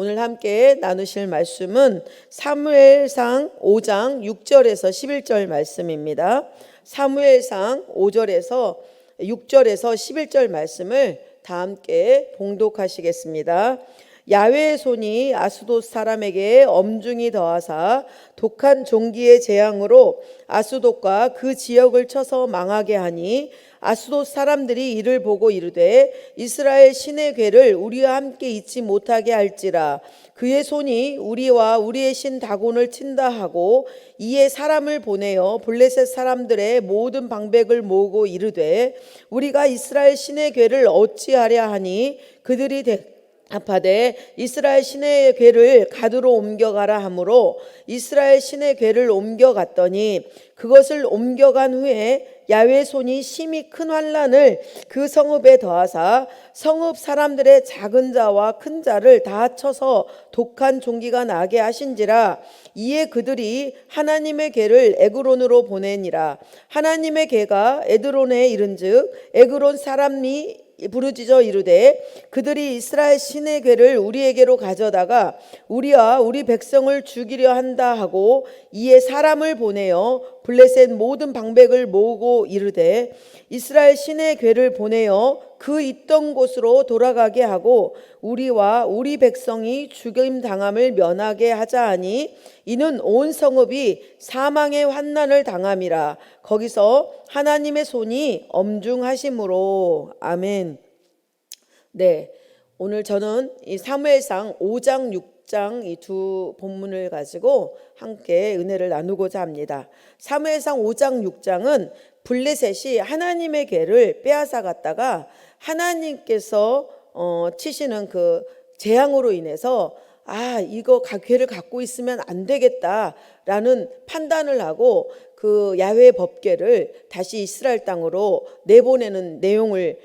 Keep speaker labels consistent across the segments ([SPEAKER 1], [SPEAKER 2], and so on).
[SPEAKER 1] 오늘 함께 나누실 말씀은 사무엘상 5장 6절에서 11절 말씀입니다. 사무엘상 5절에서 6절에서 11절 말씀을 다 함께 봉독하시겠습니다. 야훼의 손이 아스돗 사람에게 엄중히 더하사 독한 종기의 재앙으로 아스돗과 그 지역을 쳐서 망하게 하니 아스돗 사람들이 이를 보고 이르되 이스라엘 신의 괴를 우리와 함께 잊지 못하게 할지라. 그의 손이 우리와 우리의 신 다곤을 친다 하고 이에 사람을 보내어 블레셋 사람들의 모든 방백을 모으고 이르되 우리가 이스라엘 신의 괴를 어찌하랴 하니 그들이 아파되 이스라엘 신의 괴를 가드로 옮겨가라 하므로 이스라엘 신의 괴를 옮겨갔더니 그것을 옮겨간 후에 야훼의 손이 심히 큰 환난을 그 성읍에 더하사 성읍 사람들의 작은 자와 큰 자를 다 합쳐서 독한 종기가 나게 하신지라. 이에 그들이 하나님의 괴를 에그론으로 보내니라. 하나님의 괴가 에드론에 이른즉 에그론 사람이 부르짖어 이르되 그들이 이스라엘 신의 괴를 우리에게로 가져다가 우리와 우리 백성을 죽이려 한다 하고 이에 사람을 보내어 블레셋 모든 방백을 모으고 이르되 이스라엘 신의 괴를 보내어 그 있던 곳으로 돌아가게 하고 우리와 우리 백성이 죽임 당함을 면하게 하자 하니 이는 온 성읍이 사망의 환난을 당함이라. 거기서 하나님의 손이 엄중하심으로. 아멘. 네, 오늘 저는 이 사무엘상 5장 6장 이 두 본문을 가지고 함께 은혜를 나누고자 합니다. 사무엘상 5장 6장은 블레셋이 하나님의 괴를 빼앗아 갔다가 하나님께서 치시는 그 재앙으로 인해서 이거 괴를 갖고 있으면 안 되겠다라는 판단을 하고 그 야훼의 법궤를 다시 이스라엘 땅으로 내보내는 내용을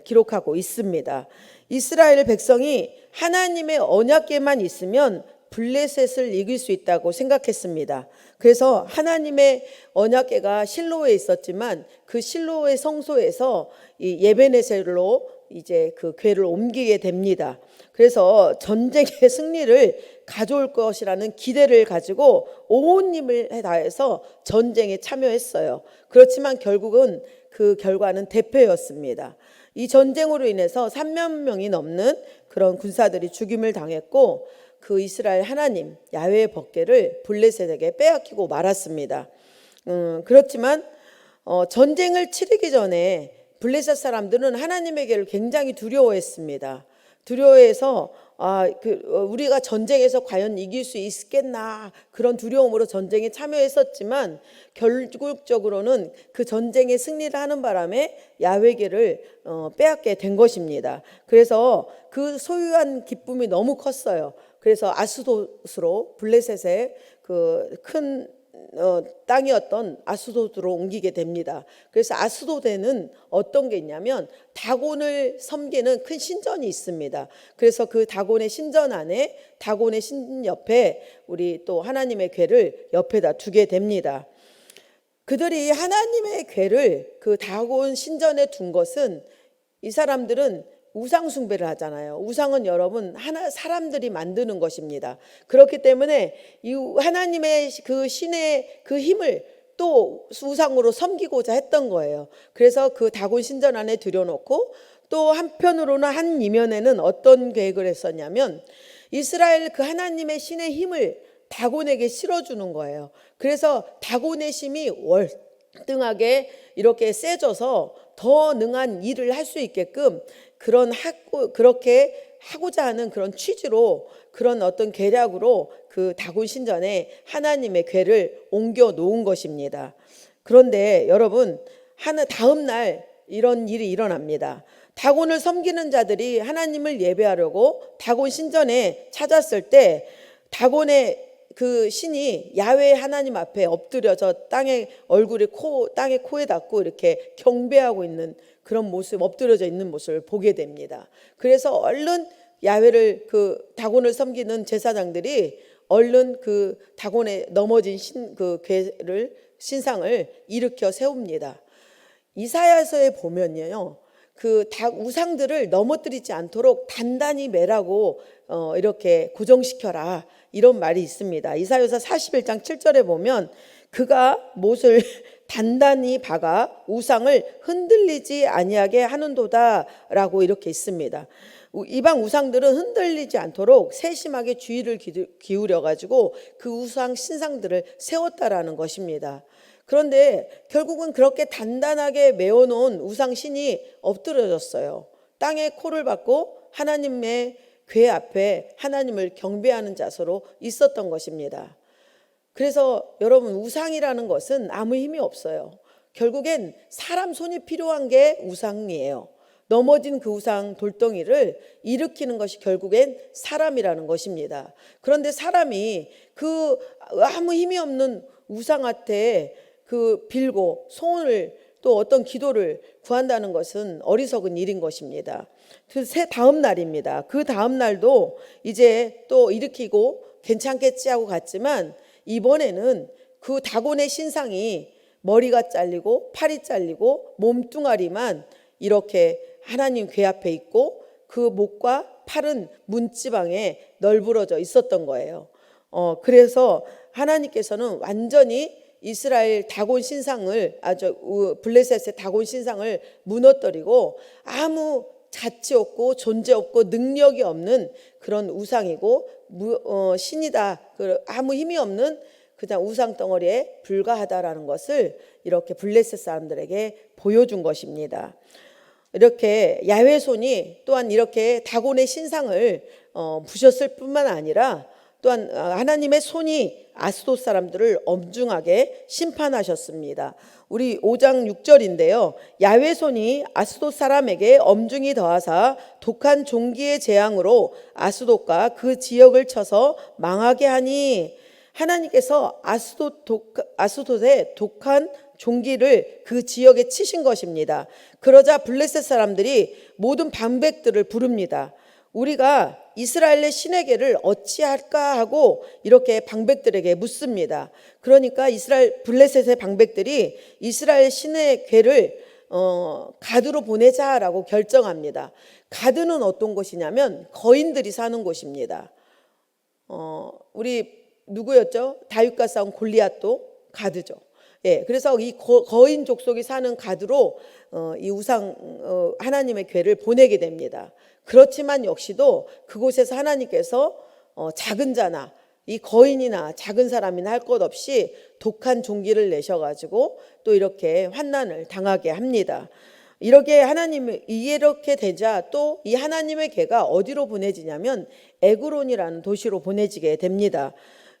[SPEAKER 1] 기록하고 있습니다. 이스라엘 백성이 하나님의 언약궤만 있으면 블레셋을 이길 수 있다고 생각했습니다. 그래서 하나님의 언약궤가 실로에 있었지만 그 실로의 성소에서 이 예베네셀로 이제 그 궤를 옮기게 됩니다. 그래서 전쟁의 승리를 가져올 것이라는 기대를 가지고 온 힘을 다해서 전쟁에 참여했어요. 그렇지만 결국은 그 결과는 대패였습니다. 이 전쟁으로 인해서 3만 명이 넘는 그런 군사들이 죽임을 당했고 그 이스라엘 하나님 야훼의 법궤를 블레셋에게 빼앗기고 말았습니다. 그렇지만 전쟁을 치르기 전에 블레셋 사람들은 하나님의 괴를 굉장히 두려워했습니다. 두려워해서 우리가 전쟁에서 과연 이길 수 있겠나 그런 두려움으로 전쟁에 참여했었지만 결국적으로는 그 전쟁에 승리를 하는 바람에 야훼궤를 빼앗게 된 것입니다. 그래서 그 소유한 기쁨이 너무 컸어요. 그래서 아스돗으로 블레셋의 그 큰 땅이었던 아스돗으로 옮기게 됩니다. 그래서 아스돗에는 어떤 게 있냐면 다곤을 섬기는 큰 신전이 있습니다. 그래서 그 다곤의 신전 안에 다곤의 신 옆에 우리 또 하나님의 궤를 옆에다 두게 됩니다. 그들이 하나님의 궤를 그 다곤 신전에 둔 것은 이 사람들은 우상 숭배를 하잖아요. 우상은 여러분 사람들이 만드는 것입니다. 그렇기 때문에 이 하나님의 그 신의 그 힘을 또 우상으로 섬기고자 했던 거예요. 그래서 그 다곤 신전 안에 들여놓고 또 한편으로는 한 이면에는 어떤 계획을 했었냐면 이스라엘 그 하나님의 신의 힘을 다곤에게 실어주는 거예요. 그래서 다곤의 힘이 월등하게 이렇게 세져서 더 능한 일을 할 수 있게끔 그렇게 하고자 하는 그런 취지로 그런 어떤 계략으로 그 다곤 신전에 하나님의 궤를 옮겨 놓은 것입니다. 그런데 여러분 다음 날 이런 일이 일어납니다. 다곤을 섬기는 자들이 하나님을 예배하려고 다곤 신전에 찾았을 때 다곤의 그 신이 야훼 하나님 앞에 엎드려져 땅에 얼굴이 땅에 코에 닿고 이렇게 경배하고 있는 그런 모습, 엎드려져 있는 모습을 보게 됩니다. 그래서 얼른 야훼를 그 다곤을 섬기는 제사장들이 얼른 그 다곤에 넘어진 그 신상을 일으켜 세웁니다. 이사야서에 보면요, 그 우상들을 넘어뜨리지 않도록 단단히 매라고 이렇게 고정시켜라, 이런 말이 있습니다. 이사야서 41장 7절에 보면 그가 못을 단단히 박아 우상을 흔들리지 아니하게 하는도다라고 이렇게 있습니다. 이방 우상들은 흔들리지 않도록 세심하게 주의를 기울여 가지고 그 우상 신상들을 세웠다라는 것입니다. 그런데 결국은 그렇게 단단하게 메어놓은 우상신이 엎드려졌어요. 땅에 코를 박고 하나님의 궤 앞에 하나님을 경배하는 자세로 있었던 것입니다. 그래서 여러분, 우상이라는 것은 아무 힘이 없어요. 결국엔 사람 손이 필요한 게 우상이에요. 넘어진 그 우상 돌덩이를 일으키는 것이 결국엔 사람이라는 것입니다. 그런데 사람이 그 아무 힘이 없는 우상한테 그 빌고 소원을, 또 어떤 기도를 구한다는 것은 어리석은 일인 것입니다. 그 다음 날입니다. 그 다음 날도 이제 또 일으키고 괜찮겠지 하고 갔지만, 이번에는 그 다곤의 신상이 머리가 잘리고 팔이 잘리고 몸뚱아리만 이렇게 하나님 궤 앞에 있고 그 목과 팔은 문지방에 널브러져 있었던 거예요. 그래서 하나님께서는 완전히 이스라엘 다곤 신상을, 블레셋의 다곤 신상을 무너뜨리고 아무 가치 없고 존재 없고 능력이 없는 그런 우상이고 신이다, 아무 힘이 없는 그냥 우상 덩어리에 불과하다라는 것을 이렇게 블레셋 사람들에게 보여준 것입니다. 이렇게 야훼 손이 또한 이렇게 다곤의 신상을 부셨을 뿐만 아니라 또한 하나님의 손이 아스돗 사람들을 엄중하게 심판하셨습니다. 우리 5장 6절인데요. 야훼 손이 아스돗 사람에게 엄중히 더하사 독한 종기의 재앙으로 아스돗과 그 지역을 쳐서 망하게 하니, 하나님께서 아스돗의 독한 종기를 그 지역에 치신 것입니다. 그러자 블레셋 사람들이 모든 방백들을 부릅니다. 우리가 이스라엘의 신의 궤를 어찌할까 하고 이렇게 방백들에게 묻습니다. 그러니까 블레셋의 방백들이 이스라엘 신의 궤를 가드로 보내자라고 결정합니다. 가드는 어떤 곳이냐면 거인들이 사는 곳입니다. 우리 누구였죠? 다윗과 싸운 골리앗도 가드죠. 예, 그래서 이 거인 족속이 사는 가드로 이 우상 하나님의 궤를 보내게 됩니다. 그렇지만 역시도 그곳에서 하나님께서 작은 자나 이 거인이나 작은 사람이나 할 것 없이 독한 종기를 내셔가지고 또 이렇게 환난을 당하게 합니다. 이렇게 되자 또 이 하나님의 궤가 어디로 보내지냐면 에그론이라는 도시로 보내지게 됩니다.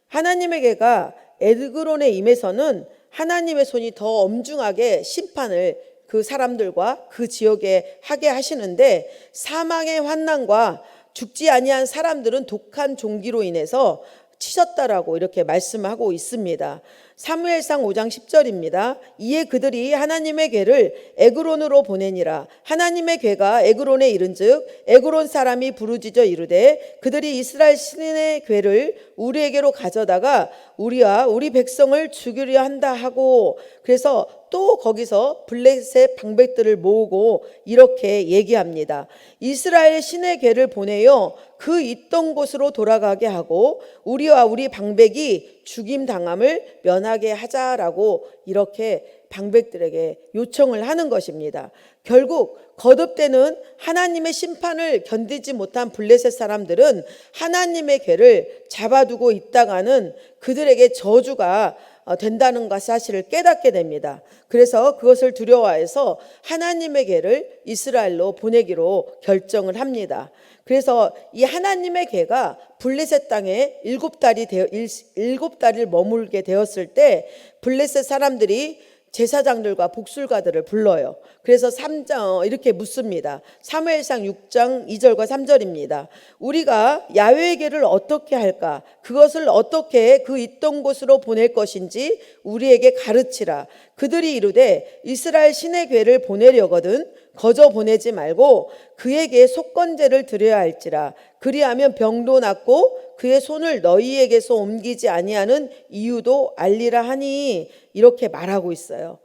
[SPEAKER 1] 하나님의 궤가 에그론에 임해서는 하나님의 손이 더 엄중하게 심판을 그 사람들과 그 지역에 하게 하시는데, 사망의 환난과 죽지 아니한 사람들은 독한 종기로 인해서 치셨다라고 이렇게 말씀하고 있습니다. 사무엘상 5장 10절입니다. 이에 그들이 하나님의 궤를 에그론으로 보내니라. 하나님의 궤가 에그론에 이른즉 에그론 사람이 부르짖어 이르되 그들이 이스라엘 신의 궤를 우리에게로 가져다가 우리와 우리 백성을 죽이려 한다 하고, 그래서 또 거기서 블레셋 방백들을 모으고 이렇게 얘기합니다. 이스라엘 신의 궤를 보내어 그 있던 곳으로 돌아가게 하고 우리와 우리 방백이 죽임 당함을 면하게 하자라고 이렇게 방백들에게 요청을 하는 것입니다. 결국 거듭되는 하나님의 심판을 견디지 못한 블레셋 사람들은 하나님의 궤를 잡아두고 있다가는 그들에게 저주가 된다는 사실을 깨닫게 됩니다. 그래서 그것을 두려워해서 하나님의 궤를 이스라엘로 보내기로 결정을 합니다. 그래서 이 하나님의 궤가 블레셋 땅에 7달을 머물게 되었을 때 블레셋 사람들이 제사장들과 복술가들을 불러요. 그래서 3장 이렇게 묻습니다. 사무엘상 6장 2절과 3절입니다. 우리가 야훼의 궤를 어떻게 할까? 그것을 어떻게 그 있던 곳으로 보낼 것인지 우리에게 가르치라. 그들이 이르되 이스라엘 신의 궤를 보내려거든 거저 보내지 말고 그에게 속건제를 드려야 할지라. 그리하면 병도 낫고 그의 손을 너희에게서 옮기지 아니하는 이유도 알리라 하니, 이렇게 말하고 있어요.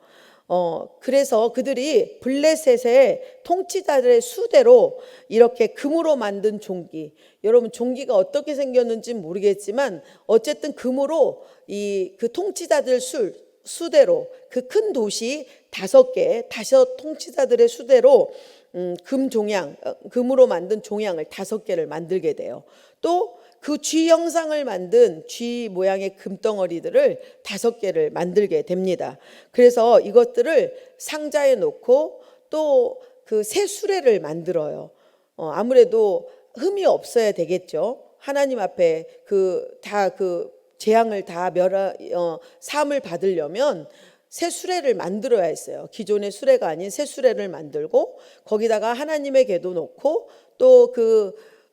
[SPEAKER 1] 그래서 그들이 블레셋의 통치자들의 수대로 이렇게 금으로 만든 종기, 여러분 종기가 어떻게 생겼는지 모르겠지만 어쨌든 금으로 그 통치자들 수대로 그 큰 도시 5개, 5 통치자들의 수대로 금으로 만든 종양을 5개를 만들게 돼요. 또 그 쥐 형상을 만든 쥐 모양의 금덩어리들을 5개를 만들게 됩니다. 그래서 이것들을 상자에 놓고 또 그 새 수레를 만들어요. 아무래도 흠이 없어야 되겠죠. 하나님 앞에 그 재앙을 다 사함을 받으려면 새 수레를 만들어야 했어요. 기존의 수레가 아닌 새 수레를 만들고 거기다가 하나님의 궤도 놓고 또 그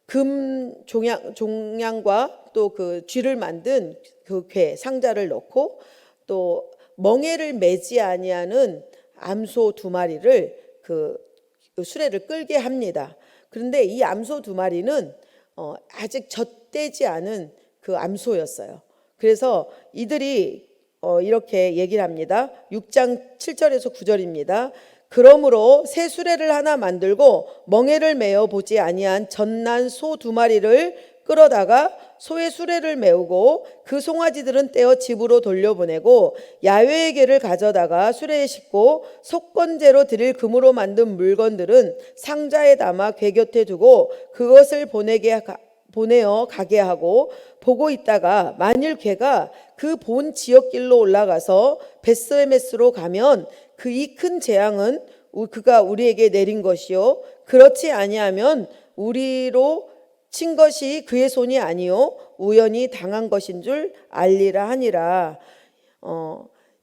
[SPEAKER 1] 금 종양과 또 그 쥐를 만든 그 상자를 넣고 또 멍에를 매지 아니하는 암소 2마리를 그 수레를 끌게 합니다. 그런데 이 암소 2마리는 아직 젖되지 않은 그 암소였어요. 그래서 이들이 이렇게 얘기를 합니다. 6장 7절에서 9절입니다. 그러므로 새 수레를 하나 만들고 멍에를 메어 보지 아니한 젖난 소 2마리를 끌어다가 소의 수레를 메우고 그 송아지들은 떼어 집으로 돌려보내고 야훼의 궤를 가져다가 수레에 싣고 속건제로 드릴 금으로 만든 물건들은 상자에 담아 궤 곁에 두고 그것을 보내어 가게 하고 보고 있다가 만일 궤가 그 본 지역길로 올라가서 벳세메스로 가면 그 이 큰 재앙은 그가 우리에게 내린 것이요 그렇지 아니하면 우리로 친 것이 그의 손이 아니요 우연히 당한 것인 줄 알리라 하니라.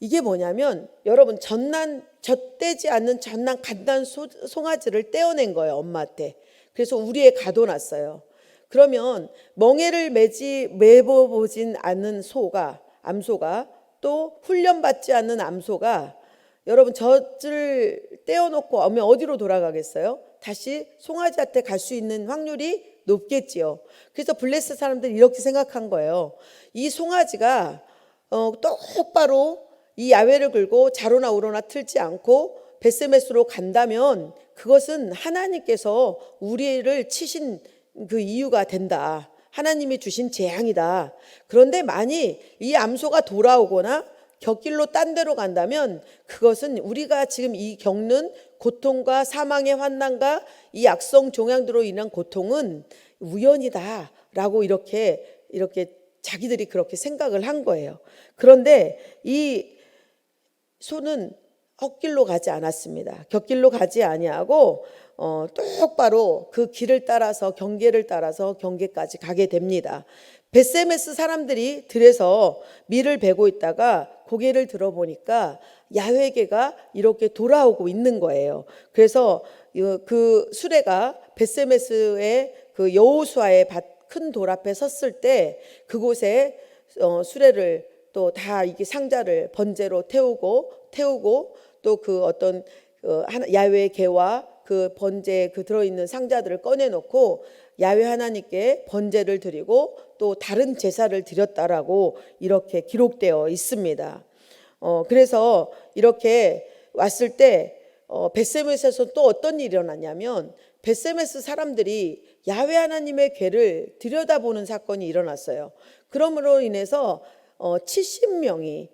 [SPEAKER 1] 이게 뭐냐면 여러분 젖되지 않는 젖난 갓난 송아지를 떼어낸 거예요, 엄마한테. 그래서 우리에 가둬놨어요. 그러면 멍에를 매보진 않는 암소가 또 훈련받지 않는 암소가 여러분 젖을 떼어놓고 오면 어디로 돌아가겠어요? 다시 송아지한테 갈 수 있는 확률이 높겠지요. 그래서 블레셋 사람들이 이렇게 생각한 거예요. 이 송아지가 똑바로 이 야훼를 걸고 자로나 우로나 틀지 않고 벳세메스로 간다면 그것은 하나님께서 우리를 치신 그 이유가 된다. 하나님이 주신 재앙이다. 그런데 만일 이 암소가 돌아오거나 곁길로 딴 데로 간다면 그것은 우리가 지금 이 겪는 고통과 사망의 환난과 이 악성 종양으로 인한 고통은 우연이다라고 이렇게 자기들이 그렇게 생각을 한 거예요. 그런데 이 소는 헛길로 가지 않았습니다. 곁길로 가지 아니하고 똑바로 그 길을 따라서 경계를 따라서 경계까지 가게 됩니다. 벳세메스 사람들이 들에서 밀을 베고 있다가 고개를 들어보니까 야훼궤가 이렇게 돌아오고 있는 거예요. 그래서 그 수레가 벳세메스의 그 여호수아의 큰 돌 앞에 섰을 때 그곳에 수레를 또 다 이게 상자를 번제로 태우고 또 그 어떤 야훼궤와 그 번제 그 들어있는 상자들을 꺼내놓고 야훼 하나님께 번제를 드리고 또 다른 제사를 드렸다라고 이렇게 기록되어 있습니다. 그래서 이렇게 왔을 때 벳세메스에서 또 어떤 일이 일어났냐면 벳세메스 사람들이 야훼 하나님의 궤를 들여다보는 사건이 일어났어요. 그러므로 인해서 70명이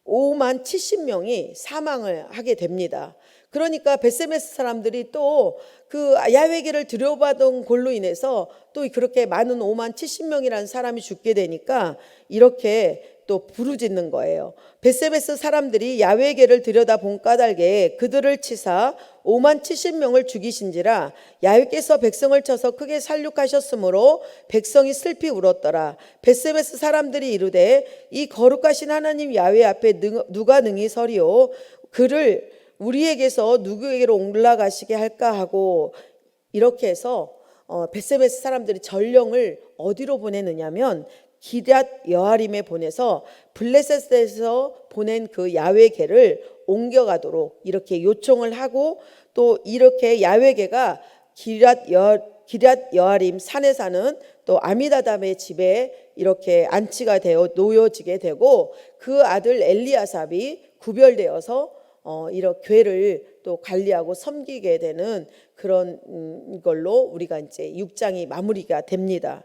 [SPEAKER 1] 5만 70명이 사망을 하게 됩니다. 그러니까 벳세메스 사람들이 또 그 야훼궤를 들여받은 걸로 인해서 또 그렇게 많은 5만 70명이라는 사람이 죽게 되니까 이렇게 또 부르짖는 거예요. 벳세메스 사람들이 야훼궤를 들여다본 까닭에 그들을 치사 5만 70명을 죽이신지라 야훼께서 백성을 쳐서 크게 살육하셨으므로 백성이 슬피 울었더라. 벳세메스 사람들이 이르되 이 거룩하신 하나님 야훼 앞에 누가 능히 서리오 그를 우리에게서 누구에게로 올라가시게 할까 하고 이렇게 해서 벳세메스 사람들이 전령을 어디로 보내느냐면 기럇 여아림에 보내서 블레셋에서 보낸 그 야훼궤를 옮겨가도록 이렇게 요청을 하고 또 이렇게 야훼궤가 기럇 여아림 산에 사는 또 아미다담의 집에 이렇게 안치가 되어 놓여지게 되고 그 아들 엘리아삽이 구별되어서 이런 교회를 또 관리하고 섬기게 되는 그런 걸로 우리가 이제 6장이 마무리가 됩니다.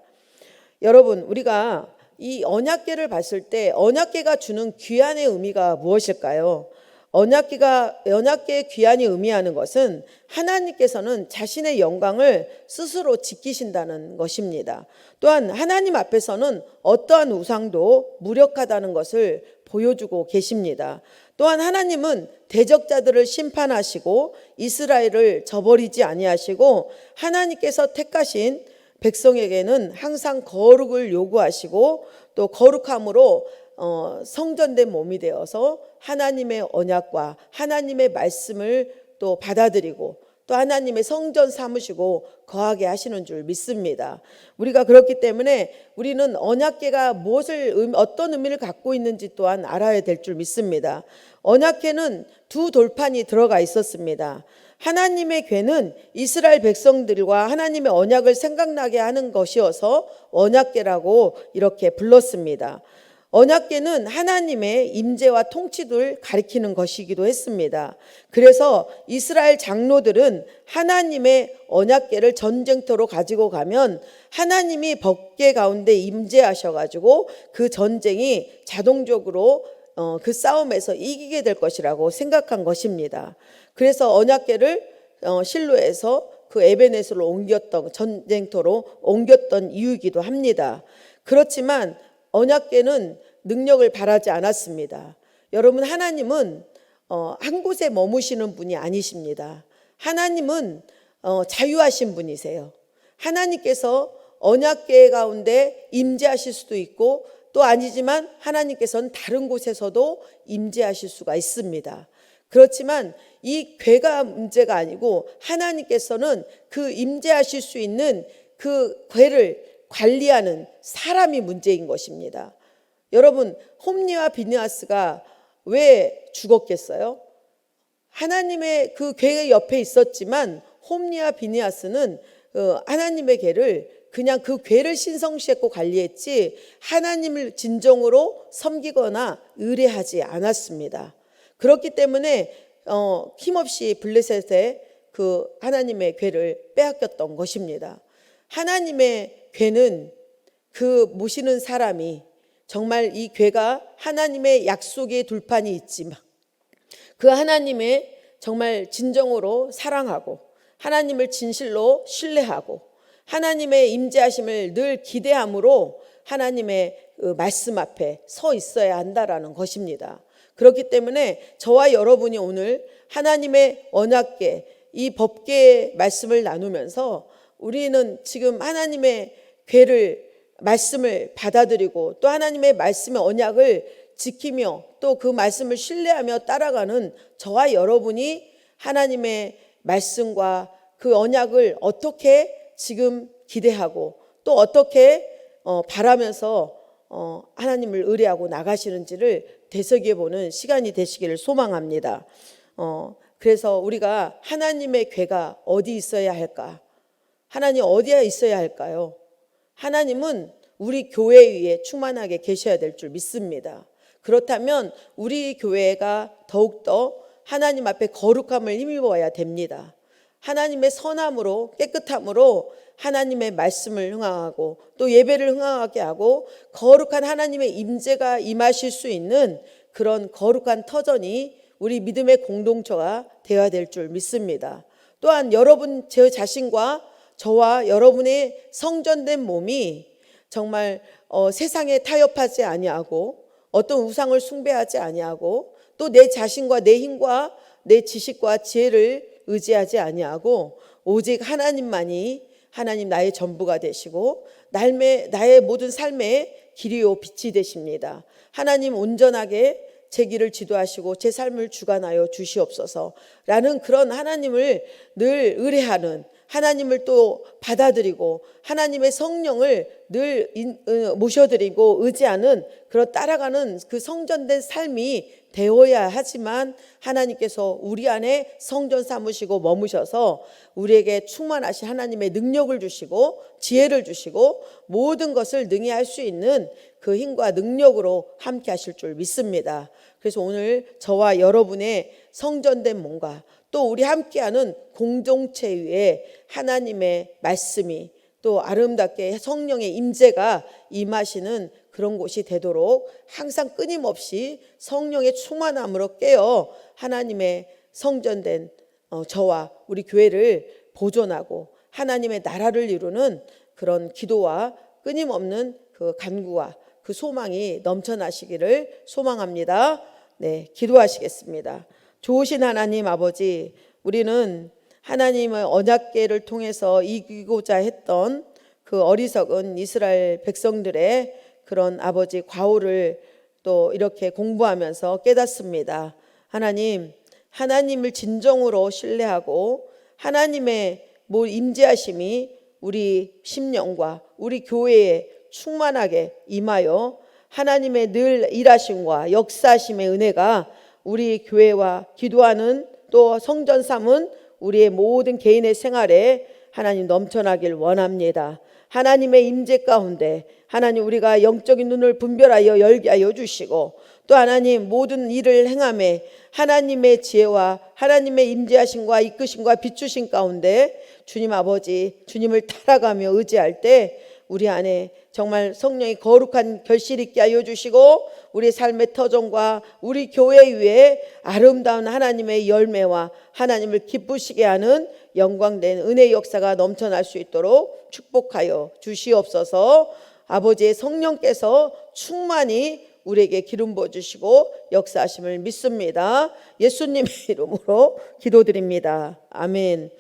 [SPEAKER 1] 여러분, 우리가 이 언약궤를 봤을 때 언약궤가 주는 귀환의 의미가 무엇일까요? 언약궤의 귀환이 의미하는 것은 하나님께서는 자신의 영광을 스스로 지키신다는 것입니다. 또한 하나님 앞에서는 어떠한 우상도 무력하다는 것을 보여주고 계십니다. 또한 하나님은 대적자들을 심판하시고 이스라엘을 저버리지 아니하시고 하나님께서 택하신 백성에게는 항상 거룩을 요구하시고 또 거룩함으로 성전된 몸이 되어서 하나님의 언약과 하나님의 말씀을 또 받아들이고 또 하나님의 성전 삼으시고 거하게 하시는 줄 믿습니다. 우리가 그렇기 때문에 우리는 언약궤가 어떤 의미를 갖고 있는지 또한 알아야 될 줄 믿습니다. 언약궤는 두 돌판이 들어가 있었습니다. 하나님의 궤는 이스라엘 백성들과 하나님의 언약을 생각나게 하는 것이어서 언약궤라고 이렇게 불렀습니다. 언약궤는 하나님의 임재와 통치를 가리키는 것이기도 했습니다. 그래서 이스라엘 장로들은 하나님의 언약궤를 전쟁터로 가지고 가면 하나님이 법궤 가운데 임재하셔가지고 그 전쟁이 자동적으로 그 싸움에서 이기게 될 것이라고 생각한 것입니다. 그래서 언약궤를 실로에서 그 에베네스로 전쟁터로 옮겼던 이유이기도 합니다. 그렇지만 언약궤는 능력을 바라지 않았습니다. 여러분, 하나님은 한 곳에 머무시는 분이 아니십니다. 하나님은 자유하신 분이세요. 하나님께서 언약궤 가운데 임재하실 수도 있고 또 아니지만 하나님께서는 다른 곳에서도 임재하실 수가 있습니다. 그렇지만 이 궤가 문제가 아니고 하나님께서는 그 임재하실 수 있는 그 궤를 관리하는 사람이 문제인 것입니다. 여러분, 홈리와 비느하스가 왜 죽었겠어요? 하나님의 그 궤 옆에 있었지만 홈리와 비느하스는 하나님의 궤를 그냥 그 궤를 신성시했고 관리했지 하나님을 진정으로 섬기거나 의뢰하지 않았습니다. 그렇기 때문에 힘없이 블레셋의 그 하나님의 궤를 빼앗겼던 것입니다. 하나님의 궤는 그 모시는 사람이 정말 이 궤가 하나님의 약속의 둘판이 있지만 그 하나님의 정말 진정으로 사랑하고 하나님을 진실로 신뢰하고 하나님의 임재하심을 늘 기대함으로 하나님의 말씀 앞에 서 있어야 한다라는 것입니다. 그렇기 때문에 저와 여러분이 오늘 하나님의 언약궤, 이 법궤의 말씀을 나누면서 우리는 지금 하나님의 궤를 말씀을 받아들이고 또 하나님의 말씀의 언약을 지키며 또 그 말씀을 신뢰하며 따라가는 저와 여러분이 하나님의 말씀과 그 언약을 어떻게 지금 기대하고 또 어떻게 바라면서 하나님을 의뢰하고 나가시는지를 되새겨 보는 시간이 되시기를 소망합니다. 그래서 우리가 하나님의 궤가 어디 있어야 할까? 하나님 어디에 있어야 할까요? 하나님은 우리 교회 위에 충만하게 계셔야 될 줄 믿습니다. 그렇다면 우리 교회가 더욱더 하나님 앞에 거룩함을 힘입어야 됩니다. 하나님의 선함으로 깨끗함으로 하나님의 말씀을 흥황하고 또 예배를 흥황하게 하고 거룩한 하나님의 임재가 임하실 수 있는 그런 거룩한 터전이 우리 믿음의 공동체가 되어야 될 줄 믿습니다. 또한 여러분 제 자신과 저와 여러분의 성전된 몸이 정말 세상에 타협하지 아니하고 어떤 우상을 숭배하지 아니하고 또 내 자신과 내 힘과 내 지식과 지혜를 의지하지 아니하고 오직 하나님만이 하나님 나의 전부가 되시고 나의 모든 삶의 길이요 빛이 되십니다. 하나님 온전하게 제 길을 지도하시고 제 삶을 주관하여 주시옵소서라는 그런 하나님을 늘 의뢰하는 하나님을 또 받아들이고 하나님의 성령을 늘 모셔드리고 의지하는 그런 따라가는 그 성전된 삶이 되어야 하지만 하나님께서 우리 안에 성전 삼으시고 머무셔서 우리에게 충만하신 하나님의 능력을 주시고 지혜를 주시고 모든 것을 능히 할 수 있는 그 힘과 능력으로 함께 하실 줄 믿습니다. 그래서 오늘 저와 여러분의 성전된 몸과 또 우리 함께하는 공동체 위에 하나님의 말씀이 또 아름답게 성령의 임재가 임하시는 그런 곳이 되도록 항상 끊임없이 성령의 충만함으로 깨어 하나님의 성전된 저와 우리 교회를 보존하고 하나님의 나라를 이루는 그런 기도와 끊임없는 그 간구와 그 소망이 넘쳐나시기를 소망합니다. 네, 기도하시겠습니다. 좋으신 하나님 아버지, 우리는 하나님의 언약궤를 통해서 이기고자 했던 그 어리석은 이스라엘 백성들의 그런 아버지 과오를 또 이렇게 공부하면서 깨닫습니다. 하나님, 하나님을 진정으로 신뢰하고 하나님의 임재하심이 우리 심령과 우리 교회에 충만하게 임하여 하나님의 늘 일하심과 역사하심의 은혜가 우리 교회와 기도하는 또 성전 삼은 우리의 모든 개인의 생활에 하나님 넘쳐나길 원합니다. 하나님의 임재 가운데 하나님 우리가 영적인 눈을 분별하여 열게 하여 주시고 또 하나님 모든 일을 행함에 하나님의 지혜와 하나님의 임재하심과 이끄심과 비추심 가운데 주님 아버지 주님을 따라가며 의지할 때 우리 안에 정말 성령의 거룩한 결실 있게 하여 주시고 우리 삶의 터전과 우리 교회 위에 아름다운 하나님의 열매와 하나님을 기쁘시게 하는 영광된 은혜의 역사가 넘쳐날 수 있도록 축복하여 주시옵소서. 아버지의 성령께서 충만히 우리에게 기름 부어주시고 역사하심을 믿습니다. 예수님의 이름으로 기도드립니다. 아멘.